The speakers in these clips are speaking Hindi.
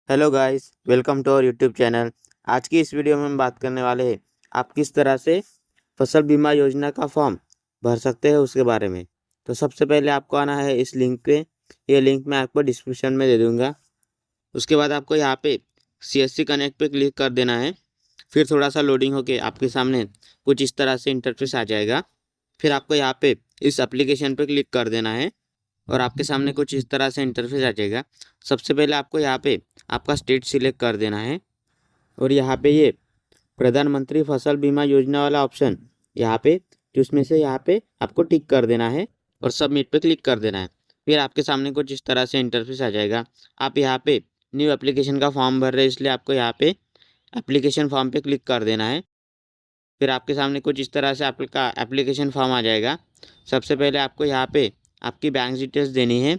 Hello guys, welcome to our YouTube channel. आज की इस वीडियो में हम बात करने वाले हैं आप किस तरह से फसल बीमा योजना का फॉर्म भर सकते हैं उसके बारे में। तो सबसे पहले आपको आना है इस लिंक पे। ये लिंक मैं आपको डिस्क्रिप्शन में दे दूंगा। उसके बाद आपको यहाँ पे CSC कनेक्ट पे क्लिक कर देना है। फिर थोड़ा सा लोडिंग होके आपके सामने कुछ इस तरह से इंटरफेस आ जाएगा। फिर आपको यहाँ पे इस एप्लीकेशन पे क्लिक कर देना है और आपके सामने कुछ इस तरह से इंटरफेस आ जाएगा। सबसे पहले आपको यहाँ पे आपका स्टेट सिलेक्ट कर देना है और यहाँ पे ये प्रधानमंत्री फसल बीमा योजना वाला ऑप्शन यहाँ पे उसमें से यहाँ पे आपको टिक कर देना है और सबमिट पे क्लिक कर देना है। फिर आपके सामने कुछ इस तरह से इंटरफेस आ जाएगा। आप यहाँ पे न्यू एप्लीकेशन का फॉर्म भर रहे हैं, इसलिए आपको यहाँ पे एप्लीकेशन फॉर्म पे क्लिक कर देना है। फिर आपके सामने कुछ इस तरह से आपका एप्लीकेशन फॉर्म आ जाएगा। सबसे पहले आपको यहाँ पे आपकी बैंक डिटेल्स देनी है।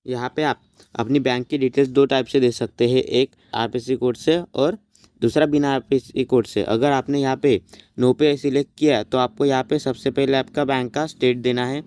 यहाँ पे आप अपनी बैंक की डिटेल्स दो टाइप से दे सकते हैं, एक RPC कोड से और दूसरा बिना RPC कोड से। अगर आपने यहाँ पे नो पे सिलेक्ट किया तो आपको यहाँ पे सबसे पहले आपका बैंक का स्टेट देना है।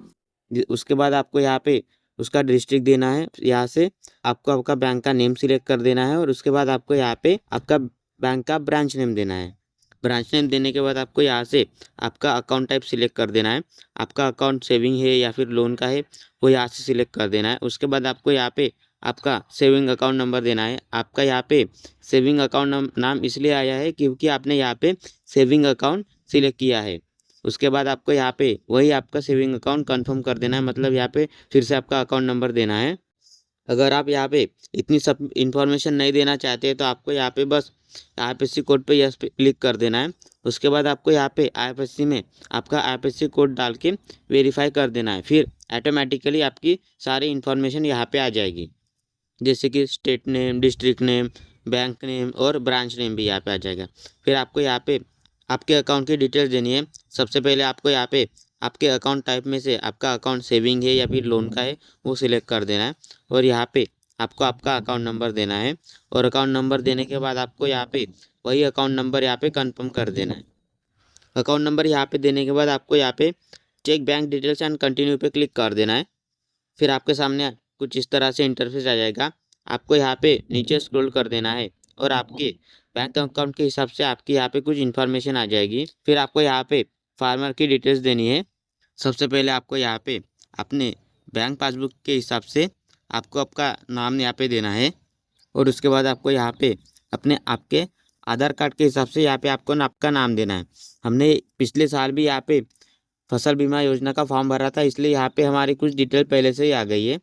उसके बाद आपको यहाँ पे उसका डिस्ट्रिक्ट देना है। यहाँ से आपको आपका बैंक का नेम सिलेक्ट कर देना है और उसके बाद आपको यहाँ पे आपका बैंक का ब्रांच नेम देना है। ब्रांच नेम देने के बाद आपको यहाँ से आपका अकाउंट टाइप सिलेक्ट कर देना है। आपका अकाउंट सेविंग है या फिर लोन का है वो यहाँ से सिलेक्ट कर देना है। उसके बाद आपको यहाँ पे आपका सेविंग अकाउंट नंबर देना है। आपका यहाँ पे सेविंग अकाउंट नाम इसलिए आया है क्योंकि आपने यहाँ पे सेविंग अकाउंट सिलेक्ट किया है। उसके बाद आपको यहाँ पे वही आपका सेविंग अकाउंट कंफर्म कर देना है, मतलब यहाँ पे फिर से आपका अकाउंट नंबर देना है। अगर आप यहाँ पे इतनी सब इन्फॉर्मेशन नहीं देना चाहते तो आपको यहाँ पे बस IFSC कोड पे यस पे क्लिक कर देना है। उसके बाद आपको यहाँ पे IFSC में आपका IFSC कोड डाल के वेरीफाई कर देना है। फिर ऑटोमेटिकली आपकी सारी इन्फॉर्मेशन यहाँ पे आ जाएगी, जैसे कि state name, district name, bank name और ब्रांच नेम भी यहाँ पे आ जाएगा। फिर आपको यहाँ पे आपके अकाउंट की डिटेल्स देनी है। सबसे पहले आपको यहाँ पे आपके अकाउंट टाइप में से आपका अकाउंट सेविंग है या फिर लोन का है वो सिलेक्ट कर देना है और यहाँ पे आपको आपका अकाउंट नंबर देना है। और अकाउंट नंबर देने के बाद आपको यहाँ पे वही अकाउंट नंबर यहाँ पे कंफर्म कर देना है। अकाउंट नंबर यहाँ पे देने के बाद आपको यहाँ पे cheque bank details and continue पे क्लिक कर देना है। फिर आपके सामने कुछ इस तरह से इंटरफेस आ जाएगा। आपको यहाँ पे नीचे स्क्रॉल कर देना है और आपके बैंक अकाउंट के हिसाब से आपकी यहाँ पे कुछ इन्फॉर्मेशन आ जाएगी। फिर आपको यहाँ पे फार्मर की डिटेल्स देनी है। सबसे पहले आपको यहाँ पे अपने बैंक पासबुक के हिसाब से आपको आपका नाम यहाँ पे देना है और उसके बाद आपको यहाँ पे अपने आपके आधार कार्ड के हिसाब से यहाँ पे आपको आपका नाम देना है। हमने पिछले साल भी यहाँ पे फसल बीमा योजना का फॉर्म भरा था, इसलिए यहाँ पे हमारी कुछ डिटेल पहले से ही आ गई है।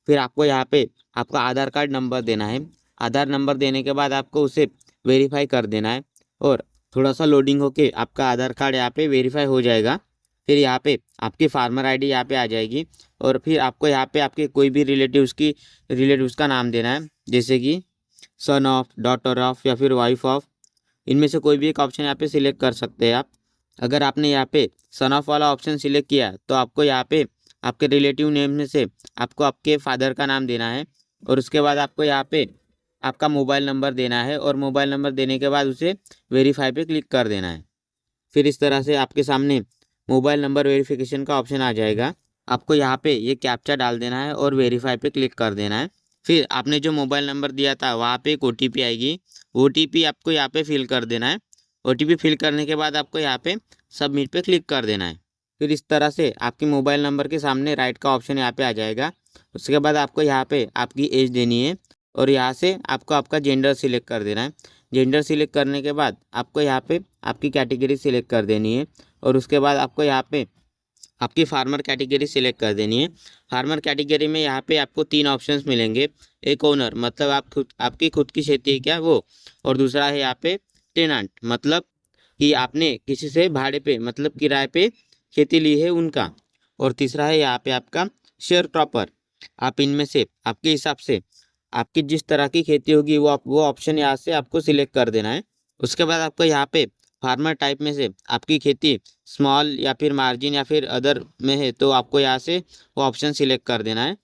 फिर आपको यहाँ पे आपका आधार कार्ड नंबर देना है। आधार नंबर देने के बाद आपको उसे वेरीफाई कर देना है और थोड़ा सा लोडिंग होके आपका आधार कार्ड यहाँ पे वेरीफाई हो जाएगा। फिर यहाँ पे आपकी फार्मर ID यहाँ पे आ जाएगी और फिर आपको यहाँ पे आपके कोई भी रिलेटिव्स का नाम देना है, जैसे कि सन ऑफ, डॉटर ऑफ या फिर वाइफ ऑफ। इनमें से कोई भी एक ऑप्शन यहाँ पे सिलेक्ट कर सकते हैं आप। अगर आपने यहाँ पे सन ऑफ वाला ऑप्शन सिलेक्ट किया तो आपको यहाँ पे आपके रिलेटिव नेम में से आपको आपके फादर का नाम देना है और उसके बाद आपको यहाँ पे आपका मोबाइल नंबर देना है और मोबाइल नंबर देने के बाद उसे वेरीफाई पे क्लिक कर देना है। फिर इस तरह से आपके सामने मोबाइल नंबर वेरिफिकेशन का ऑप्शन आ जाएगा। आपको यहाँ पे ये कैप्चा डाल देना है और वेरीफाई पे क्लिक कर देना है। फिर आपने जो मोबाइल नंबर दिया था वहाँ पे एक OTP आएगी। OTP आपको यहाँ पे फिल कर देना है। OTP फिल करने के बाद आपको यहाँ पे सबमिट पे क्लिक कर देना है। फिर इस तरह से आपके मोबाइल नंबर के सामने राइट का ऑप्शन यहाँ पे आ जाएगा। उसके बाद आपको यहाँ पे आपकी एज देनी है और यहाँ से आपको आपका जेंडर सिलेक्ट कर देना है। जेंडर सिलेक्ट करने के बाद आपको यहाँ पे आपकी कैटेगरी सिलेक्ट कर देनी है और उसके बाद आपको यहाँ पे आपकी फार्मर कैटेगरी सिलेक्ट कर देनी है। फार्मर कैटेगरी में यहाँ पे आपको 3 ऑप्शंस मिलेंगे। एक ओनर, मतलब आपकी खुद की खेती है क्या वो, और दूसरा है यहाँ पे टेनांट, मतलब कि आपने किसी से भाड़े पे मतलब किराए पे खेती ली है उनका, और तीसरा है यहाँ पे आपका शेयर क्रॉपर। आप इनमें से आपके हिसाब से आपकी जिस तरह की खेती होगी वो ऑप्शन यहाँ से आपको सिलेक्ट कर देना है। उसके बाद आपको यहाँ पे फार्मर टाइप में से आपकी खेती स्मॉल या फिर मार्जिन या फिर अदर में है तो आपको यहाँ से वो ऑप्शन सिलेक्ट कर देना है।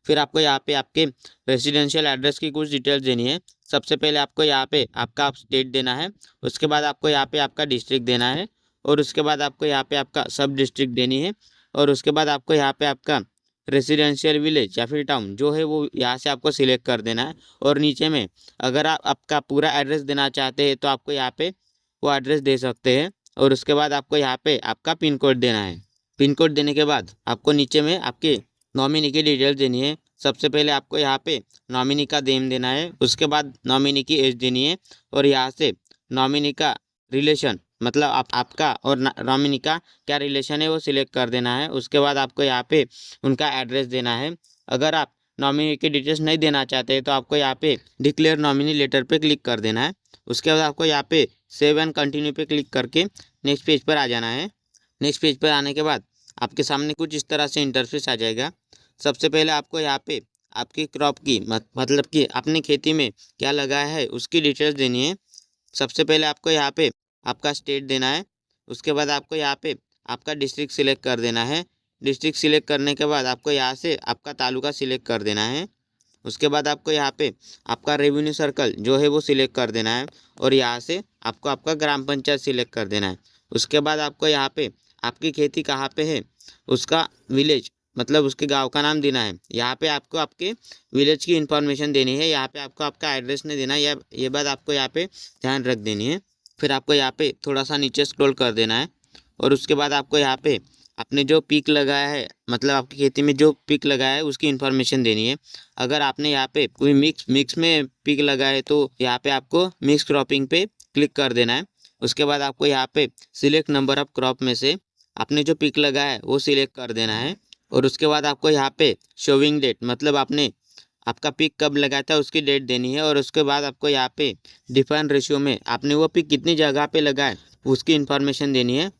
फिर आपको यहाँ पे आपके रेजिडेंशियल एड्रेस की कुछ डिटेल्स देनी है। सबसे पहले आपको यहाँ पे आपका स्टेट देना है। उसके बाद आपको यहाँ पे आपका डिस्ट्रिक्ट देना है और उसके बाद आपको यहाँ पे आपका सब डिस्ट्रिक्ट देनी है और उसके बाद आपको यहाँ पे आपका रेसिडेंशियल विलेज या फिर टाउन जो है वो यहाँ से आपको सिलेक्ट कर देना है। और नीचे में अगर आप आपका पूरा एड्रेस देना चाहते हैं तो आपको यहाँ पे वो एड्रेस दे सकते हैं। और उसके बाद आपको यहाँ पे आपका पिन कोड देना है। पिन कोड देने के बाद आपको नीचे में आपके नॉमिनी की डिटेल्स देनी है। सबसे पहले आपको यहाँ पे नॉमिनी का नेम देना है, उसके बाद नॉमिनी की एज देनी है और यहाँ से नॉमिनी का रिलेशन मतलब आपका और नॉमिनी का क्या रिलेशन है वो सिलेक्ट कर देना है। उसके बाद आपको यहाँ पे उनका एड्रेस देना है। अगर आप नॉमिनी की डिटेल्स नहीं देना चाहते तो आपको यहाँ पे डिक्लेयर नॉमिनी लेटर पे क्लिक कर देना है। उसके बाद आपको यहाँ पे सेव एंड कंटिन्यू पे क्लिक करके नेक्स्ट पेज पर आ जाना है। नेक्स्ट पेज पर आने के बाद आपके सामने कुछ इस तरह से इंटरफेस आ जाएगा। सबसे पहले आपको यहाँ पे आपकी क्रॉप की मतलब कि अपनी खेती में क्या लगाया है उसकी डिटेल्स देनी है। सबसे पहले आपको यहाँ पे आपका स्टेट देना है। उसके बाद आपको यहाँ पे आपका डिस्ट्रिक्ट सिलेक्ट कर देना है। डिस्ट्रिक्ट सिलेक्ट करने के बाद आपको यहाँ से आपका तालुका सिलेक्ट कर देना है। उसके बाद आपको यहाँ पे आपका रेवेन्यू सर्कल जो है वो सिलेक्ट कर देना है और यहाँ से आपको आपका ग्राम पंचायत सिलेक्ट कर देना है। उसके बाद आपको यहाँ पे आपकी खेती कहाँ पे है उसका विलेज मतलब उसके गांव का नाम देना है। यहाँ पे आपको आपके विलेज की इन्फॉर्मेशन देनी है। यहाँ पे आपको आपका एड्रेस नहीं देना है, ये बात आपको यहाँ पे ध्यान रख देनी है। फिर आपको यहाँ पे थोड़ा सा नीचे स्क्रॉल कर देना है और उसके बाद आपको यहाँ पे आपने जो पीक लगाया है मतलब आपकी खेती में जो पीक लगाया है उसकी इन्फॉर्मेशन देनी है। अगर आपने यहाँ पे कोई मिक्स में पीक लगाया है तो यहाँ पे आपको मिक्स क्रॉपिंग पे क्लिक कर देना है। उसके बाद आपको यहाँ पे सिलेक्ट नंबर ऑफ क्रॉप में से आपने जो पीक लगाया है वो सिलेक्ट कर देना है। और उसके बाद आपको यहाँ पे शोविंग डेट मतलब आपने आपका पिक कब लगाया था उसकी डेट देनी है। और उसके बाद आपको यहाँ पे डिफाइन रेशियो में आपने वो पिक कितनी जगह पे लगाए उसकी इन्फॉर्मेशन देनी है।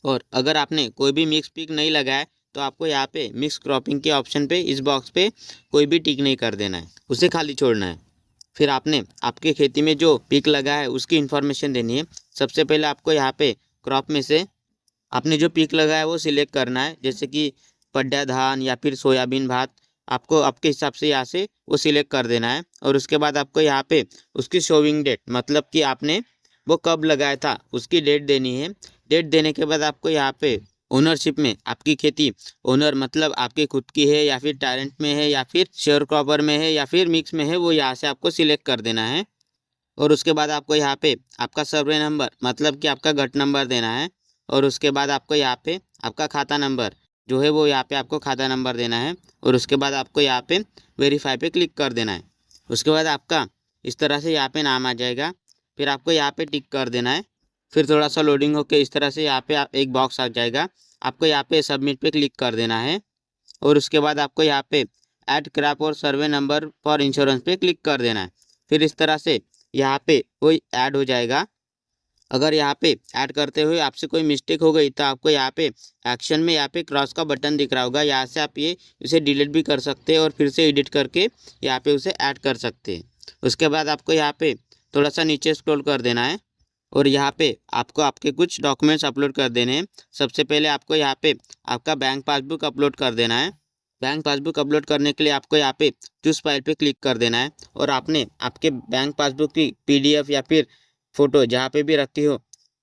और अगर आपने कोई भी मिक्स पिक नहीं लगाया तो आपको यहाँ पे मिक्स क्रॉपिंग के ऑप्शन पे इस बॉक्स पे कोई भी टिक नहीं कर देना है, उसे खाली छोड़ना है। फिर आपने आपके खेती में जो पिक लगा है उसकी इन्फॉर्मेशन देनी है। सबसे पहले आपको यहाँ पे क्रॉप में से आपने जो पिक लगाया है वो सिलेक्ट करना है, जैसे कि पड्डा धान या फिर सोयाबीन भात आपको आपके हिसाब से यहाँ से वो सिलेक्ट कर देना है। और उसके बाद आपको यहाँ पे उसकी शोविंग डेट मतलब कि आपने वो कब लगाया था उसकी डेट देनी है। डेट देने के बाद आपको यहाँ पे ओनरशिप में आपकी खेती ओनर मतलब आपके खुद की है या फिर टैलेंट में है या फिर शेयर क्रॉपर में है या फिर मिक्स में है वो यहाँ से आपको सिलेक्ट कर देना है। और उसके बाद आपको यहाँ पे आपका सर्वे नंबर मतलब कि आपका गट नंबर देना है। और उसके बाद आपको यहाँ पे आपका खाता नंबर जो है वो यहाँ पे आपको खाता नंबर देना है। और उसके बाद आपको यहाँ पे वेरीफाई पे क्लिक कर देना है। उसके बाद आपका इस तरह से यहाँ पे नाम आ जाएगा। फिर आपको यहाँ पे टिक कर देना है। फिर थोड़ा सा लोडिंग होकर इस तरह से यहाँ पे एक बॉक्स आ जाएगा। आपको यहाँ पे सबमिट पे क्लिक कर देना है। और उसके बाद आपको यहाँ पे ऐड क्रॉप और सर्वे नंबर फॉर इंश्योरेंस पे क्लिक कर देना है। फिर इस तरह से यहाँ पे कोई ऐड हो जाएगा। अगर यहाँ पे ऐड करते हुए आपसे कोई मिस्टेक हो गई तो आपको यहाँ पे एक्शन में यहाँ पे क्रॉस का बटन दिख रहा होगा, यहाँ से आप ये इसे डिलीट भी कर सकते हैं और फिर से एडिट करके यहाँ पे उसे ऐड कर सकते हैं। उसके बाद आपको यहाँ पे थोड़ा सा नीचे स्क्रॉल कर देना है और यहाँ पे आपको आपके कुछ डॉक्यूमेंट्स अपलोड कर देने हैं। सबसे पहले आपको यहाँ पे आपका बैंक पासबुक अपलोड कर देना है। बैंक पासबुक अपलोड करने के लिए आपको यहाँ पे चूज फाइल पे क्लिक कर देना है और आपने आपके बैंक पासबुक की PDF या फिर फ़ोटो जहाँ पे भी रखी हो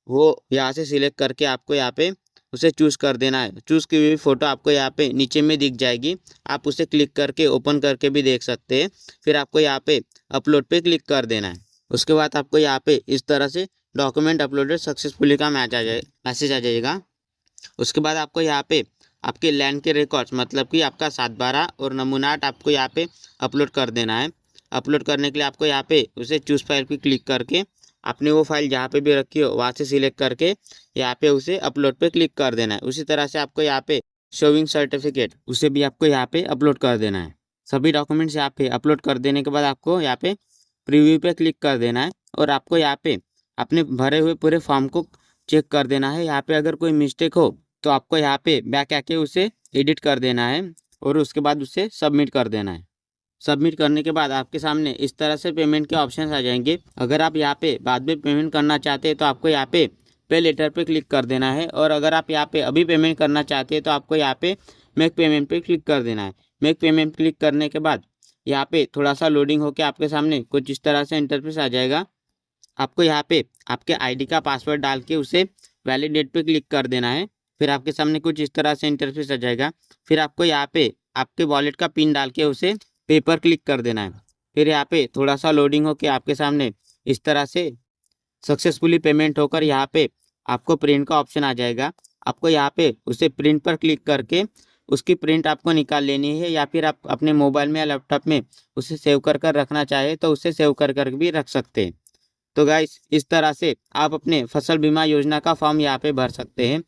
वो यहाँ से सिलेक्ट करके आपको यहाँ पे उसे चूज़ कर देना है। चूज़ की हुई फ़ोटो आपको यहाँ पे नीचे में दिख जाएगी, आप उसे क्लिक करके ओपन करके भी देख सकते हैं। फिर आपको यहाँ पे अपलोड पे क्लिक कर देना है। उसके बाद आपको यहाँ पे इस तरह से डॉक्यूमेंट अपलोडेड सक्सेसफुली का मैसेज आ जाएगा। उसके बाद आपको यहाँ पे आपके लैंड के रिकॉर्ड्स मतलब कि आपका 7/12 और नमूनाट आपको यहाँ पे अपलोड कर देना है। अपलोड करने के लिए आपको यहाँ पे उसे चूज़ फाइल पे क्लिक करके आपने वो फाइल जहाँ पे भी रखी हो वहाँ से सिलेक्ट करके यहाँ पे उसे अपलोड पे क्लिक कर देना है। उसी तरह से आपको यहाँ पे शोविंग सर्टिफिकेट उसे भी आपको यहाँ पे अपलोड कर देना है। सभी डॉक्यूमेंट्स यहाँ पे अपलोड कर देने के बाद आपको यहाँ पे प्रीव्यू पे क्लिक कर देना है और आपको यहाँ पे अपने भरे हुए पूरे फॉर्म को चेक कर देना है। यहाँ पे अगर कोई मिस्टेक हो तो आपको यहाँ पे बैक आके उसे एडिट कर देना है और उसके बाद उसे सबमिट कर देना है। सबमिट करने के बाद आपके सामने इस तरह से पेमेंट के ऑप्शंस आ जाएंगे। अगर आप यहाँ पे बाद में पेमेंट करना चाहते हैं तो आपको यहाँ पे लेटर पे क्लिक कर देना है। और अगर आप यहाँ पे अभी पेमेंट करना चाहते हैं तो आपको यहाँ पे मेक पेमेंट पे क्लिक कर देना है। मेक पेमेंट क्लिक करने के बाद यहाँ पे थोड़ा सा लोडिंग होकर आपके सामने कुछ इस तरह से इंटरफेस आ जाएगा। आपको यहाँ पे आपके ID का पासवर्ड डाल के उसे वैलिडेट पे क्लिक कर देना है। फिर आपके सामने कुछ इस तरह से इंटरफेस आ जाएगा। फिर आपको यहाँ पे आपके वॉलेट का पिन डाल के उसे पे पर क्लिक कर देना है। फिर यहाँ पे थोड़ा सा लोडिंग होके आपके सामने इस तरह से सक्सेसफुली पेमेंट होकर यहाँ पे आपको प्रिंट का ऑप्शन आ जाएगा। आपको यहाँ पे उसे प्रिंट पर क्लिक करके उसकी प्रिंट आपको निकाल लेनी है, या फिर आप अपने मोबाइल में या लैपटॉप में उसे सेव कर कर रखना चाहे तो उसे सेव कर कर भी रख सकते हैं। तो गाइस, इस तरह से आप अपने फसल बीमा योजना का फॉर्म यहाँ पे भर सकते हैं।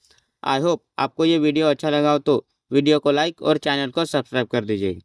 आई होप आपको ये वीडियो अच्छा लगा हो तो वीडियो को लाइक और चैनल को सब्सक्राइब कर दीजिए।